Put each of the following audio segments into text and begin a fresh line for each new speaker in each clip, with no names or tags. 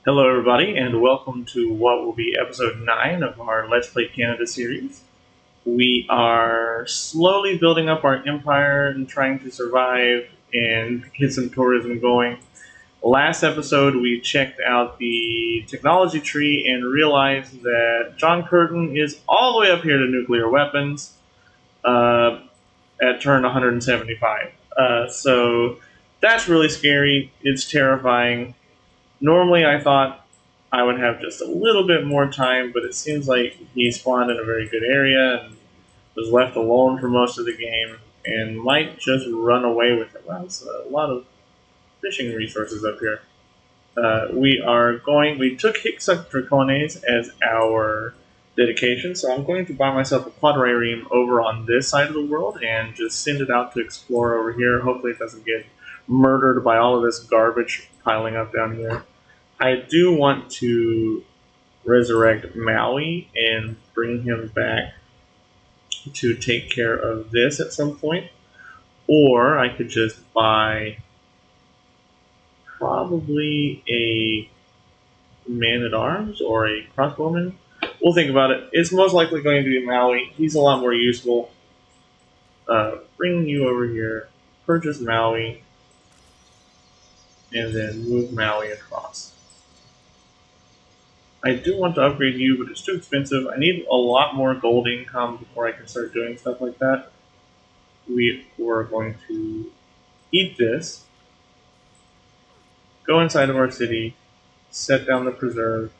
Hello, everybody, and welcome to what will be episode 9 of our Let's Play Canada series. We are slowly building up our empire and trying to survive and get some tourism going. Last episode, we checked out the technology tree and realized that John Curtin is all the way up here to nuclear weapons at turn 175. So that's really scary. It's terrifying. Normally, I thought I would have just a little bit more time, but it seems like he spawned in a very good area and was left alone for most of the game and might just run away with it. Wow, that's a lot of fishing resources up here. We took Hicksuck Dracones as our dedication, so I'm going to buy myself a quadrireme over on this side of the world and just send it out to explore over here. Hopefully it doesn't get murdered by all of this garbage piling up down here. I do want to resurrect Maui and bring him back to take care of this at some point. Or I could just buy probably a man-at-arms or a crossbowman. We'll think about it. It's most likely going to be Maui. He's a lot more useful. Bring you over here, purchase Maui, and then move Maui across. I do want to upgrade you, but it's too expensive. I need a lot more gold income before I can start doing stuff like that. We were going to eat this, go inside of our city, set down the preserve,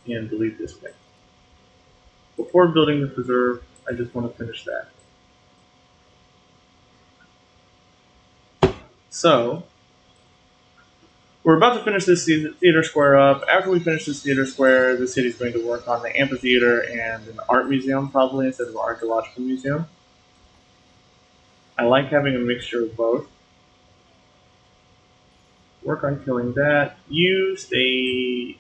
and delete this thing. Before building the preserve, I just want to finish that. So, we're about to finish this theater square up. After we finish this theater square, the city's going to work on the amphitheater and an art museum, probably, instead of an archaeological museum. I like having a mixture of both. Work on killing that. You stay...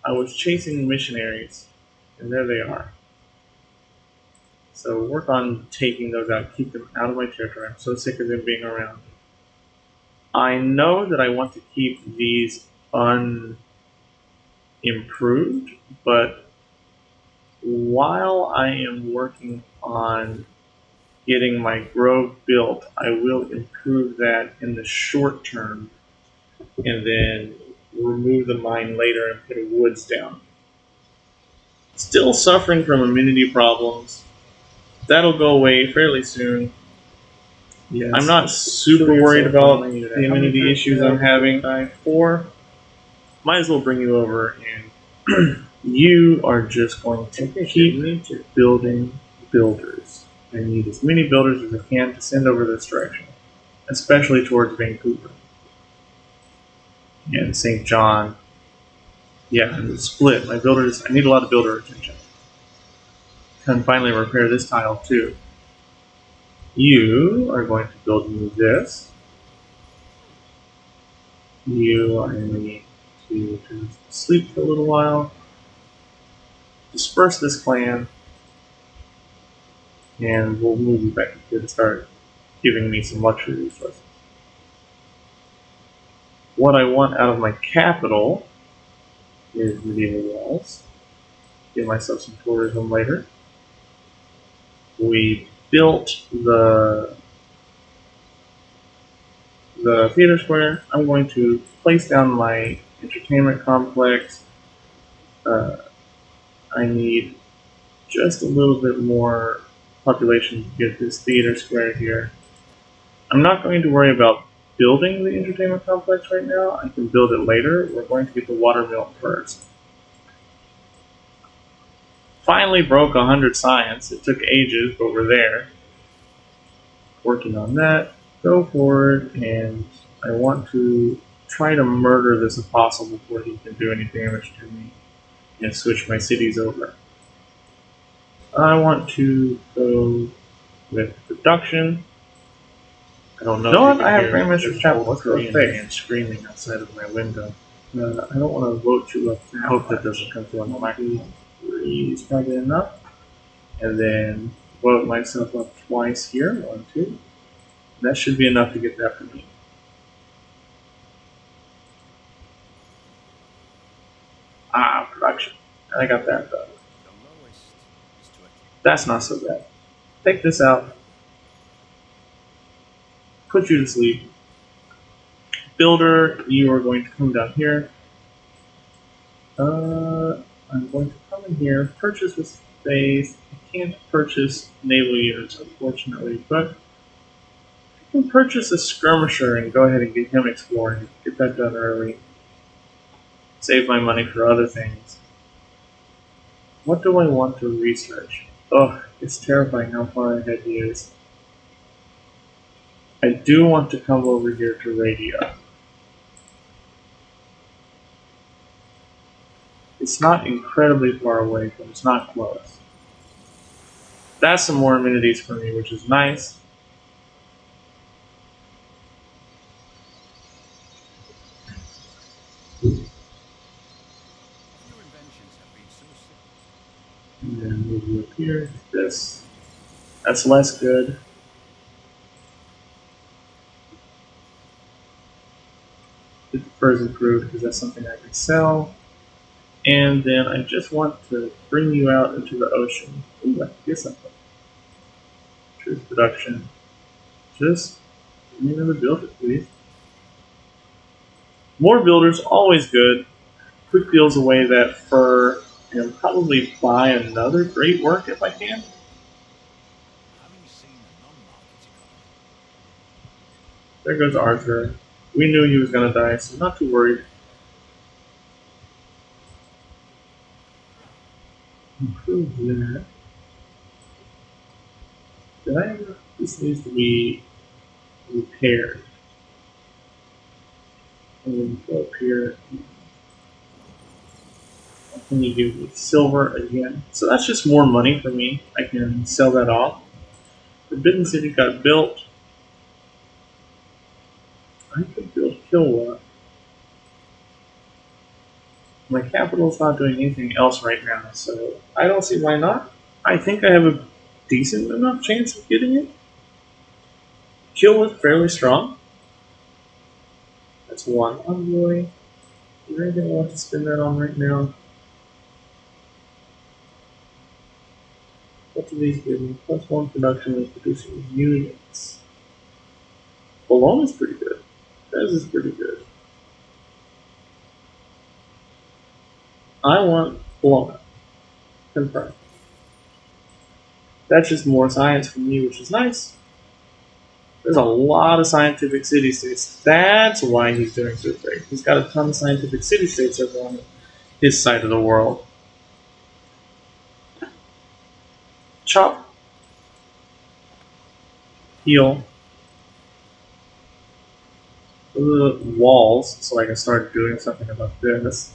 I was chasing missionaries, and there they are. So work on taking those out. Keep them out of my territory. I'm so sick of them being around. I know that I want to keep these unimproved, but while I am working on getting my grove built, I will improve that in the short term and then remove the mine later and put a woods down. Still suffering from amenity problems. That'll go away fairly soon. Yes. I'm not super worried about the amenity issues I'm having. 4. Might as well bring you over, and you are just going to keep building builders. I need as many builders as I can to send over this direction, especially towards Vancouver and St. John. Yeah, and the split. My builders. I need a lot of builder attention. Can finally repair this tile too. You are going to build me this. You are going to sleep for a little while. Disperse this clan. And we'll move you back here to start giving me some luxury resources. What I want out of my capital is medieval walls. Give myself some tourism later. We built the theater square. I'm going to place down my entertainment complex. I need just a little bit more population to get this theater square here. I'm not going to worry about building the entertainment complex right now. I can build it later. We're going to get the watermill first. Finally broke 100 science. It took ages, but we're there. Working on that. Go forward, and I want to try to murder this apostle before he can do any damage to me and switch my cities over. I want to go with production. I don't know. I have Grandmaster's Chapel. Let's go and screaming outside of my window. I don't want to vote you up. I hope that doesn't come through on the microphone. 3 is probably enough. And then vote myself up twice here. 1, 2. That should be enough to get that for me. Ah, production. I got that done.
The lowest is to at
That's not so bad. Take this out, put you to sleep. Builder, you are going to come down here. I'm going to come in here, purchase this space. I can't purchase naval units, unfortunately, but I can purchase a skirmisher and go ahead and get him exploring. Get that done early. Save my money for other things. What do I want to research? Ugh, it's terrifying how far ahead he is. I do want to come over here to radio. It's not incredibly far away, but it's not close. That's some more amenities for me, which is nice.
few inventions have been so simple.
And then move you up here. This. That's less good. The furs improved because that's something I can sell. And then I just want to bring you out into the ocean. Ooh, I can get something. Truth production. Just give me another builder, please. More builders, always good. Quick deals away that fur and probably buy another great work if I can.
Having seen a non-market economy,
There goes Arthur. We knew he was going to die, so not too worried. Improve that. Did I ever? This needs to be repaired. And then go up here. What can you do with silver again? So that's just more money for me. I can sell that off. Forbidden City got built. I could build Kilwa. My capital's not doing anything else right now, so I don't see why not. I think I have a decent enough chance of getting it. Kill is fairly strong. That's one envoy. Is there anything I want to spend that on right now? What do these give me? Plus one production is producing units. Bologna is pretty good. Fez is pretty good. I want Bologna. Confirmed. That's just more science for me, which is nice. There's a lot of scientific city states. That's why he's doing so great. He's got a ton of scientific city states over on his side of the world. Chop, heal, the walls, so I can start doing something about this.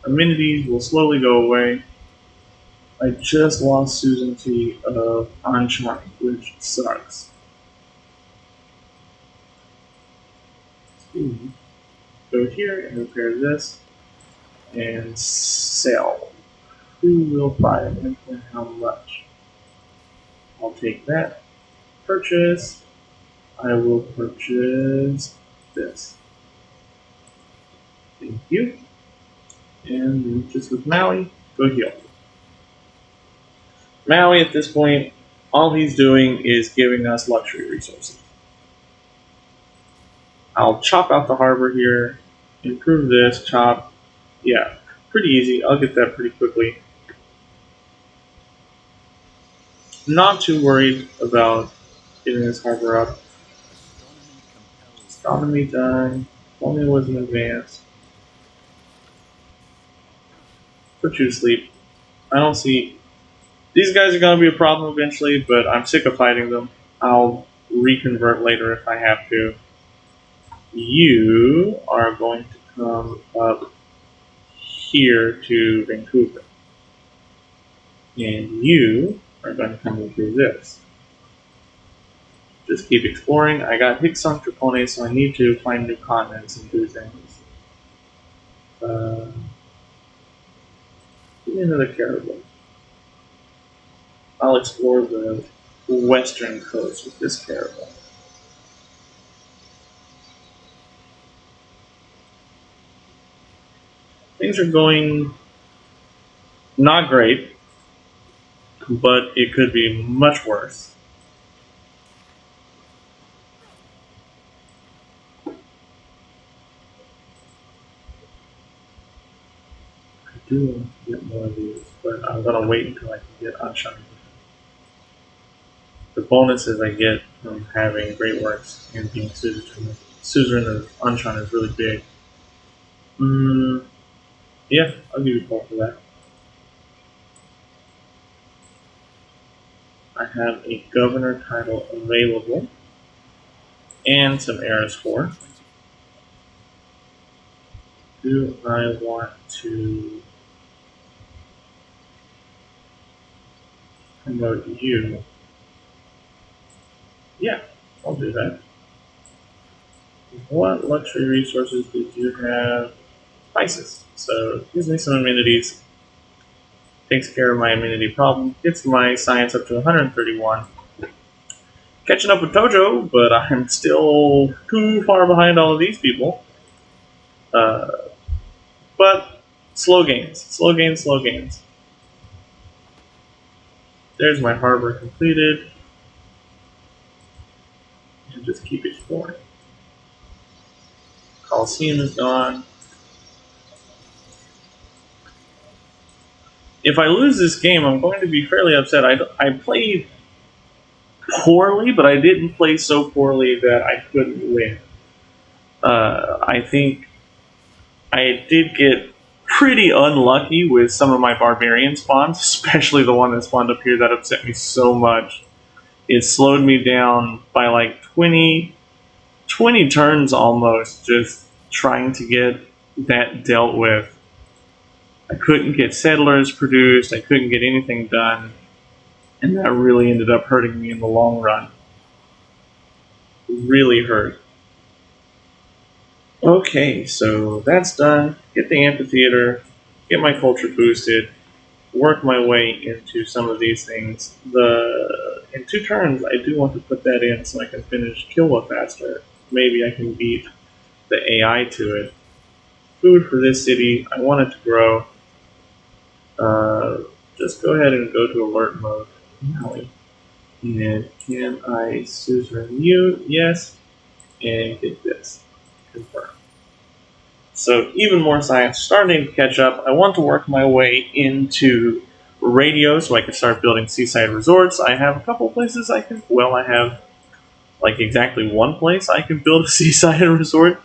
Amenities will slowly go away. I just lost Susan T of Uncharmed, which sucks. Go here and repair this and sell. Who will buy it and for how much? I'll take that. Purchase. I will purchase this. Thank you. And just with Maui, go heal. Maui at this point, all he's doing is giving us luxury resources. I'll chop out the harbor here, improve this, chop. Yeah, pretty easy. I'll get that pretty quickly. Not too worried about getting this harbor up.
astronomy compels the
Astronomy done. Only was in advance. Put you to sleep. I don't see. These guys are going to be a problem eventually, but I'm sick of fighting them. I'll reconvert later if I have to. You are going to come up here to Vancouver. And you are going to come through this. Just keep exploring. I got Hicks on Trapone, so I need to find new continents and do things. Uh, Give me another caribou. I'll explore those. western coast with this caravan. Things are going not great, but it could be much worse. I do want to get more of these, but I'm gonna wait until I can get Anshan. The bonuses I get from having great works and being suzerain of Anshan is really big. Mm, yeah, I'll give you a call for that. I have a governor title available and some heirs for.
20.
Do I want to promote you? Yeah, I'll do that. What luxury resources did you have? Spices. So it gives me some amenities, takes care of my amenity problem, gets my science up to 131. Catching up with Tojo, but I'm still too far behind all of these people. Uh, but slow gains, slow gains, slow gains. There's my harbor completed, and just keep exploring. Coliseum is gone. If I lose this game, I'm going to be fairly upset. I played poorly, but I didn't play so poorly that I couldn't win. I think I did get pretty unlucky with some of my barbarian spawns, especially the one that spawned up here that upset me so much. It slowed me down by like 20 turns almost, just trying to get that dealt with. I couldn't get settlers produced, I couldn't get anything done, and that really ended up hurting me in the long run. Really hurt. Okay, so that's done. Get the amphitheater, get my culture boosted, work my way into some of these things. The in 2 turns, I do want to put that in so I can finish Kilwa faster. Maybe I can beat the AI to it. Food for this city, I want it to grow. Uh, just go ahead and go to alert mode. Maui. And can I suzerain you? Yes. And get this. Confirm. So even more science starting to catch up. I want to work my way into radio so I can start building seaside resorts. I have a couple places I can. Well, I have like exactly one place I can build a seaside resort.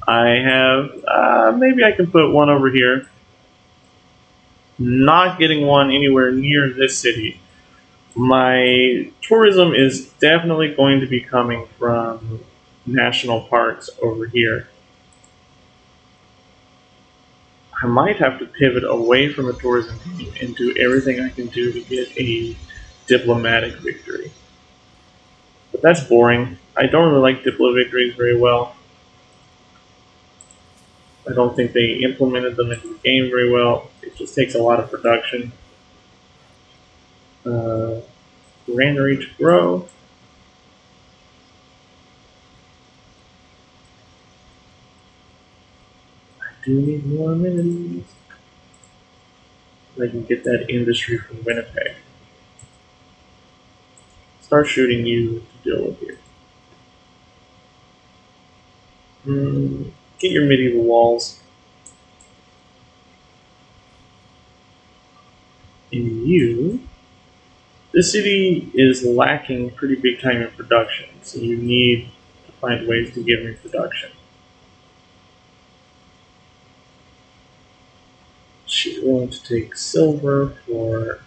I have maybe I can put one over here. Not getting one anywhere near this city. My tourism is definitely going to be coming from national parks over here. I might have to pivot away from a tourism team and do everything I can do to get a diplomatic victory. But that's boring. I don't really like diplo victories very well. I don't think they implemented them into the game very well. It just takes a lot of production. Uh, Granary to grow. I do need more amenities. I can get that industry from Winnipeg. Start shooting you to deal with here. Get your medieval walls. And you. This city is lacking pretty big time in production, so you need to find ways to give me production. She's willing to take silver for.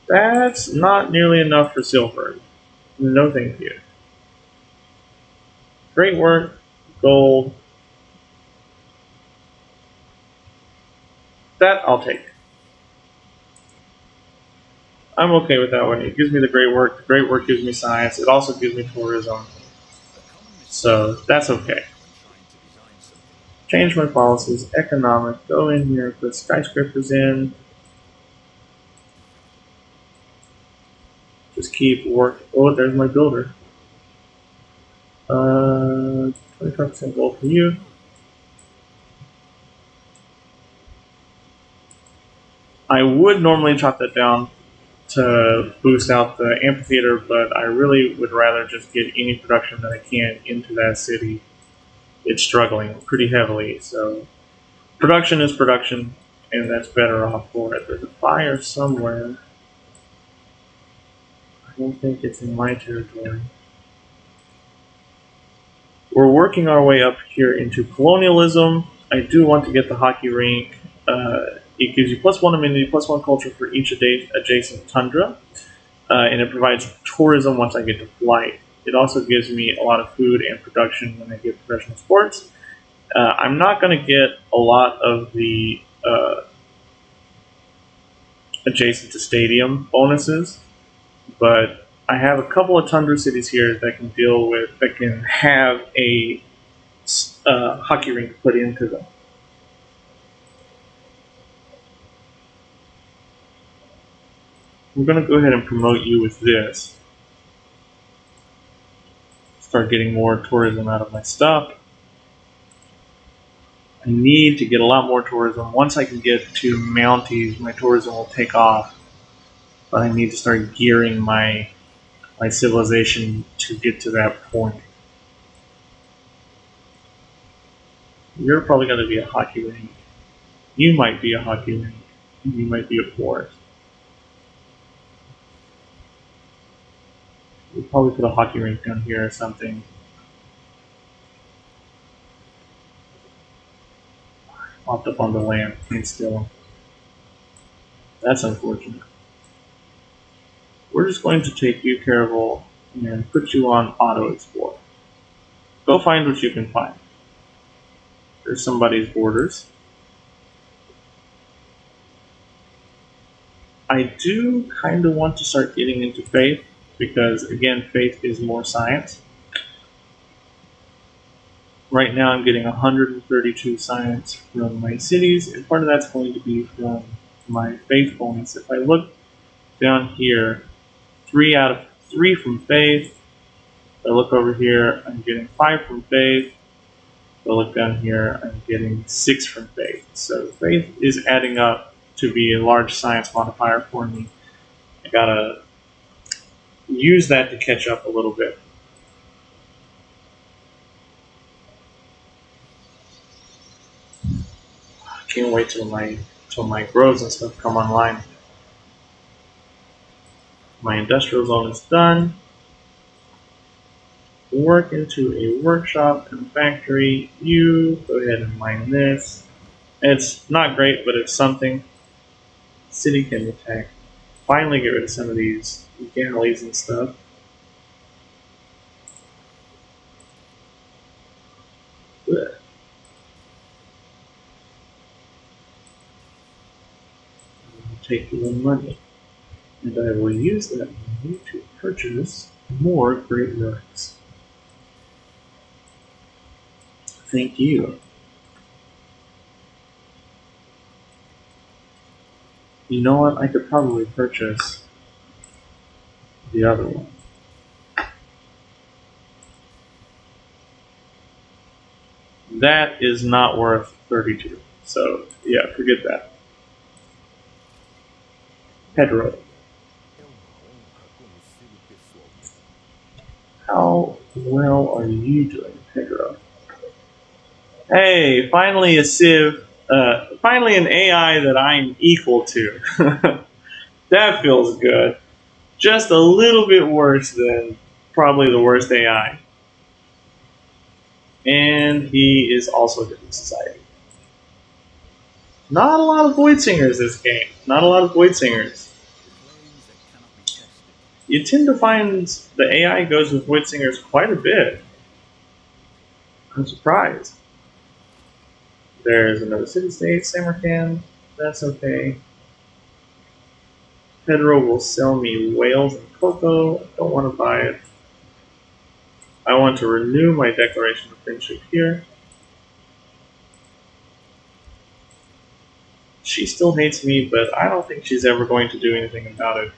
That's not nearly enough for silver. No thank you. Great work, gold. That I'll take. I'm okay with that one. It gives me the great work. The great work gives me science. It also gives me tourism.
A common
So
mistake
that's
people
okay.
make when trying to design something
Change my policies. Economic. Go in here. Put skyscrapers in. Just keep work. Oh, there's my builder. 25% gold for you. I would normally chop that down to boost out the amphitheater, but I really would rather just get any production that I can into that city. It's struggling pretty heavily, so production is production, and that's better off for it. There's a fire somewhere. I don't think it's in my territory. We're working our way up here into colonialism. I do want to get the hockey rink. It gives you +1 amenity, +1 culture for each adjacent tundra, and it provides tourism once I get to flight. It also gives me a lot of food and production when I get professional sports. I'm not going to get a lot of the adjacent to stadium bonuses, but I have a couple of tundra cities here that can have a hockey rink put into them. I'm going to go ahead and promote you with this. Start getting more tourism out of my stuff. I need to get a lot more tourism. Once I can get to Mounties, my tourism will take off. But I need to start gearing my civilization to get to that point. You're probably going to be a hockey rink. You might be a hockey rink. You might be a forest. We'll probably put a hockey rink down here or something. Popped up on the land and still. That's unfortunate. We're just going to take you, Caravel, and put you on auto explore. Go find what you can find. There's somebody's borders. I do kind of want to start getting into faith because, again, faith is more science. Right now, I'm getting 132 science from my cities, and part of that's going to be from my faith bonus. If I look down here, 3 from faith. If I look over here, I'm getting 5 from faith. If I look down here, I'm getting 6 from faith. So faith is adding up to be a large science modifier for me. I gotta use that to catch up a little bit. I can't wait till my groves and stuff come online. My industrial zone is done. Work into a workshop and factory. You go ahead and mine this. It's not great, but it's something. City can attack. Finally get rid of some of these galleys and stuff. Ugh. Take the money. And I will use that money to purchase more great works. Thank you. You know what? I could probably purchase the other one. That is not worth 32. So, yeah, forget that. Pedro,
É uma honra conhecê-lo pessoalmente.
how well are you doing, Pedro? Hey, finally a Civ. Finally an AI that I'm equal to. That feels good. Just a little bit worse than probably the worst AI. And he is also good in society. Not a lot of Void Singers this game. Not a lot of Void Singers.
Claims that cannot be tested.
You tend to find the AI goes with Void Singers quite a bit. I'm surprised. There's another city state, Samarkand. That's okay. Pedro will sell me whales and cocoa. I don't want to buy it. I want to renew my declaration of friendship here. She still hates me, but I don't think she's ever going to do anything about it.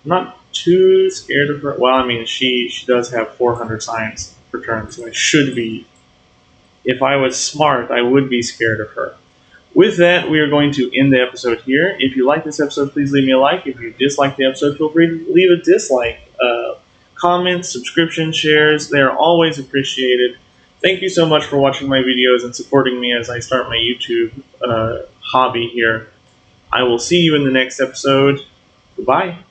I'm not too scared of her. Well, I mean, she does have 400 science per turn, so I should be. If I was smart, I would be scared of her. With that, we are going to end the episode here. If you like this episode, please leave me a like. If you dislike the episode, feel free to leave a dislike. Comments, subscriptions, shares, they are always appreciated. Thank you so much for watching my videos and supporting me as I start my YouTube hobby here. I will see you in the next episode. Goodbye.